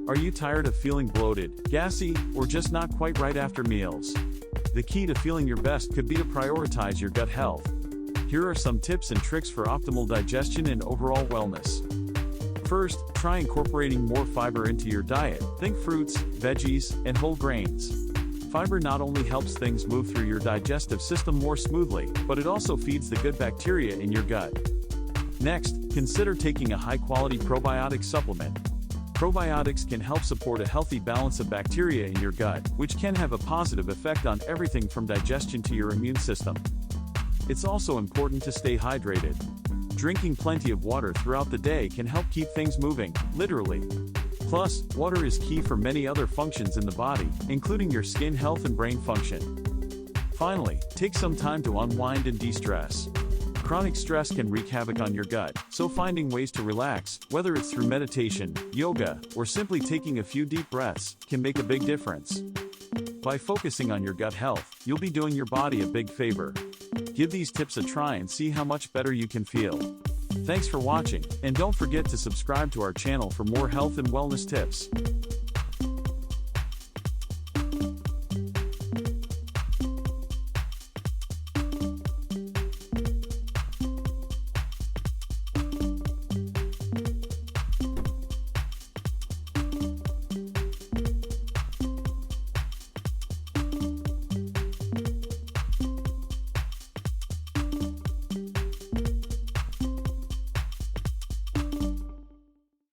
Are you tired of feeling bloated, gassy, or just not quite right after meals? The key to feeling your best could be to prioritize your gut health. Here are some tips and tricks for optimal digestion and overall wellness. First, try incorporating more fiber into your diet. Think fruits, veggies, and whole grains. Fiber not only helps things move through your digestive system more smoothly, but it also feeds the good bacteria in your gut. Next, consider taking a high-quality probiotic supplement. Probiotics can help support a healthy balance of bacteria in your gut, which can have a positive effect on everything from digestion to your immune system. It's also important to stay hydrated. Drinking plenty of water throughout the day can help keep things moving, literally. Plus, water is key for many other functions in the body, including your skin health and brain function. Finally, take some time to unwind and de-stress. Chronic stress can wreak havoc on your gut, so finding ways to relax, whether it's through meditation, yoga, or simply taking a few deep breaths, can make a big difference. By focusing on your gut health, you'll be doing your body a big favor. Give these tips a try and see how much better you can feel. Thanks for watching, and don't forget to subscribe to our channel for more health and wellness tips.